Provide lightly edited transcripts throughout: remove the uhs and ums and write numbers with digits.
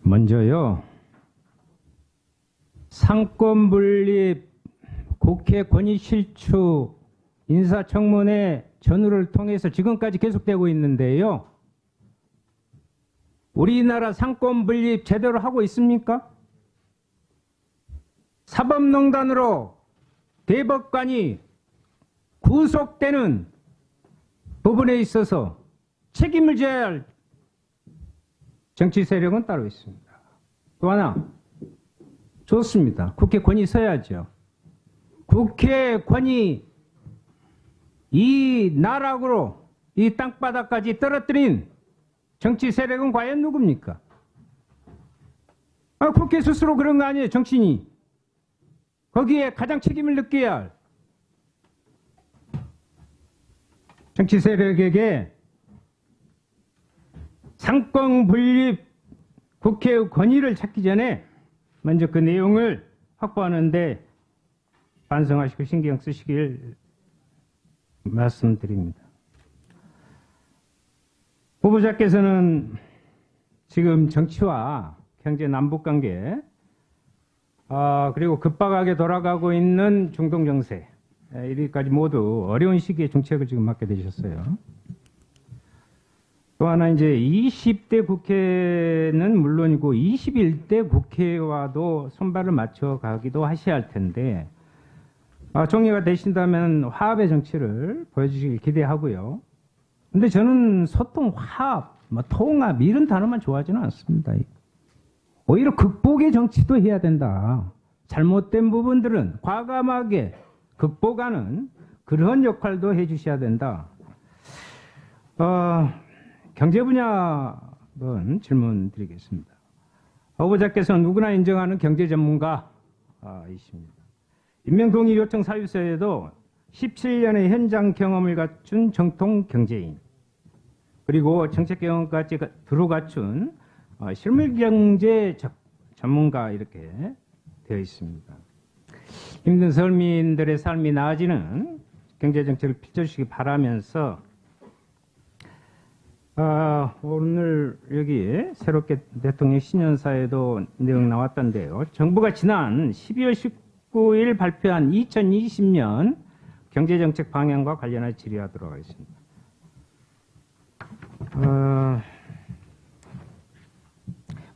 먼저요, 상권 분립, 국회 권위 실추, 인사청문회 전후를 통해서 지금까지 계속되고 있는데요. 우리나라 상권 분립 제대로 하고 있습니까? 사법농단으로 대법관이 구속되는 부분에 있어서 책임을 져야 할 정치 세력은 따로 있습니다. 또 하나, 좋습니다. 국회 권위 서야죠. 국회 권위 이 나락으로 이 땅바닥까지 떨어뜨린 정치 세력은 과연 누굽니까? 국회 스스로 그런 거 아니에요, 정치인이. 거기에 가장 책임을 느껴야 할 정치 세력에게 상권 분립 국회의 권위를 찾기 전에 먼저 그 내용을 확보하는데 반성하시고 신경 쓰시길 말씀드립니다. 후보자께서는 지금 정치와 경제 남북관계 그리고 급박하게 돌아가고 있는 중동 정세 이리까지 모두 어려운 시기에 정책을 지금 맡게 되셨어요. 또 하나 이제 20대 국회는 물론이고 21대 국회와도 손발을 맞춰 가기도 하셔야 할 텐데 총리가 되신다면 화합의 정치를 보여주시길 기대하고요. 근데 저는 소통, 화합, 통합 이런 단어만 좋아하지는 않습니다. 오히려 극복의 정치도 해야 된다. 잘못된 부분들은 과감하게 극복하는 그런 역할도 해주셔야 된다. 경제 분야는 질문 드리겠습니다. 후보자께서는 누구나 인정하는 경제 전문가이십니다. 임명동의 요청 사유서에도 17년의 현장 경험을 갖춘 정통 경제인 그리고 정책 경험까지 두루 갖춘 실물 경제 전문가 이렇게 되어 있습니다. 힘든 서민들의 삶이 나아지는 경제 정책을 펼쳐주시기 바라면서 오늘 여기 새롭게 대통령 신년사에도 내용 나왔던데요. 정부가 지난 12월 19일 발표한 2020년 경제정책 방향과 관련해 질의하도록 하겠습니다.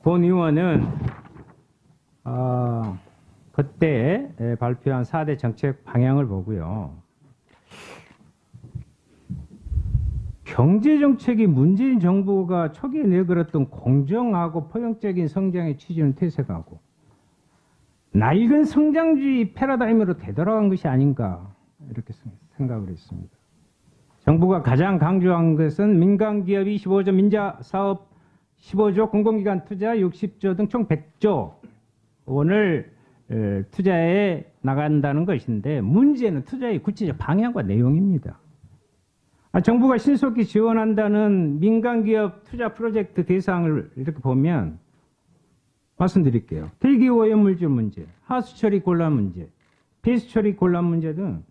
본 의원은 그때 발표한 4대 정책 방향을 보고요. 경제정책이 문재인 정부가 초기에 내걸었던 공정하고 포용적인 성장의 취지는 퇴색하고 낡은 성장주의 패러다임으로 되돌아간 것이 아닌가 이렇게 생각을 했습니다. 정부가 가장 강조한 것은 민간기업 25조, 민자사업 15조, 공공기관 투자 60조 등 총 100조 원을 투자해 나간다는 것인데 문제는 투자의 구체적 방향과 내용입니다. 정부가 신속히 지원한다는 민간기업 투자 프로젝트 대상을 이렇게 보면 말씀드릴게요. 대기오염물질 문제, 하수처리 곤란 문제, 폐수처리 곤란 문제 등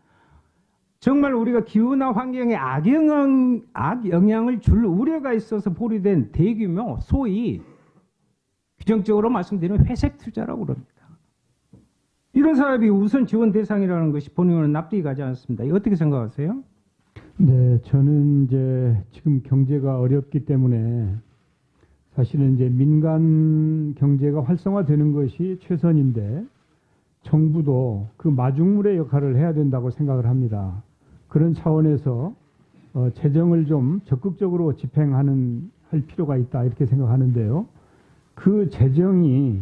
정말 우리가 기후나 환경에 악영향을 줄 우려가 있어서 보류된 대규모 소위 규정적으로 말씀드리면 회색 투자라고 그럽니다. 이런 사업이 우선 지원 대상이라는 것이 본의원은 납득이 가지 않습니다. 어떻게 생각하세요? 네, 저는 이제 지금 경제가 어렵기 때문에 사실은 이제 민간 경제가 활성화되는 것이 최선인데 정부도 그 마중물의 역할을 해야 된다고 생각을 합니다. 그런 차원에서 재정을 좀 적극적으로 할 필요가 있다 이렇게 생각하는데요. 그 재정이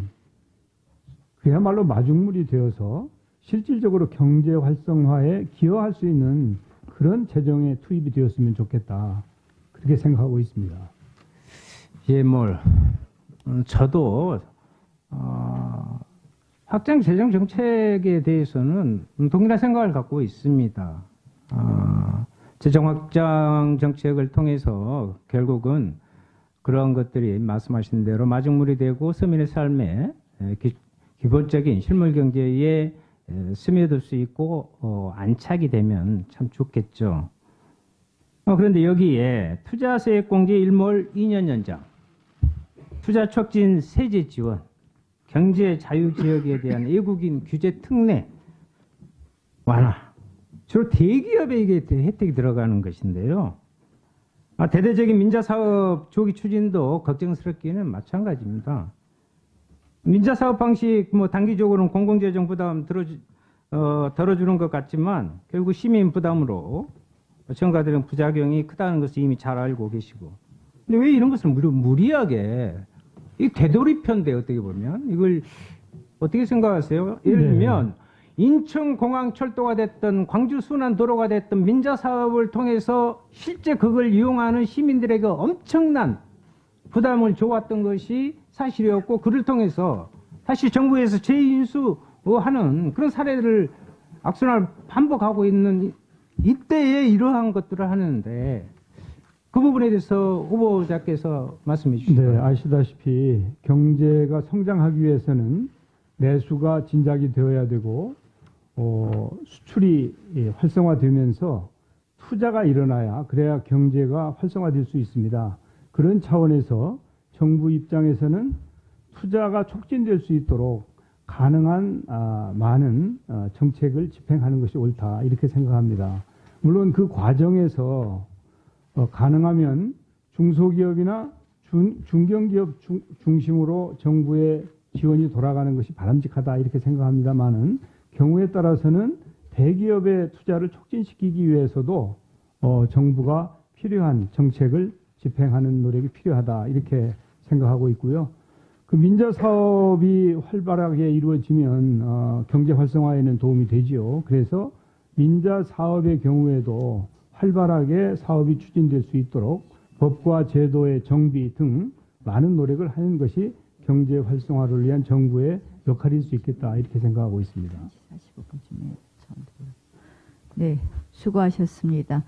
그야말로 마중물이 되어서 실질적으로 경제 활성화에 기여할 수 있는 그런 재정에 투입이 되었으면 좋겠다 그렇게 생각하고 있습니다. 예, 저도 확장 재정 정책에 대해서는 동일한 생각을 갖고 있습니다. 재정 확장 정책을 통해서 결국은 그런 것들이 말씀하신 대로 마중물이 되고 서민의 삶에 기본적인 실물 경제에 스며들 수 있고 안착이 되면 참 좋겠죠. 그런데 여기에 투자세액공제 일몰 2년 연장, 투자 촉진 세제 지원, 경제 자유 지역에 대한 외국인 규제 특례 완화. 주로 대기업에 이게 혜택이 들어가는 것인데요. 대대적인 민자사업 조기 추진도 걱정스럽기는 마찬가지입니다. 민자사업 방식 단기적으로는 공공재정 부담 덜어주는 것 같지만 결국 시민 부담으로 전가되는 부작용이 크다는 것을 이미 잘 알고 계시고, 근데 왜 이런 것을 무리하게 이 되돌이편데 어떻게 보면 이걸 어떻게 생각하세요? 예를 들면 인천공항철도가 됐든 광주 순환도로가 됐든 민자사업을 통해서 실제 그걸 이용하는 시민들에게 엄청난 부담을 줘왔던 것이 사실이었고, 그를 통해서 사실 정부에서 재인수하는 그런 사례를 악순환을 반복하고 있는 이때에 이러한 것들을 하는데, 그 부분에 대해서 후보자께서 말씀해 주시죠. 네, 아시다시피 경제가 성장하기 위해서는 내수가 진작이 되어야 되고 수출이 활성화되면서 투자가 일어나야, 그래야 경제가 활성화될 수 있습니다. 그런 차원에서 정부 입장에서는 투자가 촉진될 수 있도록 가능한 많은 정책을 집행하는 것이 옳다, 이렇게 생각합니다. 물론 그 과정에서 가능하면 중소기업이나 중견기업 중심으로 정부의 지원이 돌아가는 것이 바람직하다, 이렇게 생각합니다만은, 경우에 따라서는 대기업의 투자를 촉진시키기 위해서도 정부가 필요한 정책을 집행하는 노력이 필요하다, 이렇게 생각하고 있고요. 그 민자 사업이 활발하게 이루어지면 경제 활성화에는 도움이 되지요. 그래서 민자 사업의 경우에도 활발하게 사업이 추진될 수 있도록 법과 제도의 정비 등 많은 노력을 하는 것이 경제 활성화를 위한 정부의 역할일 수 있겠다, 이렇게 생각하고 있습니다. 네, 수고하셨습니다.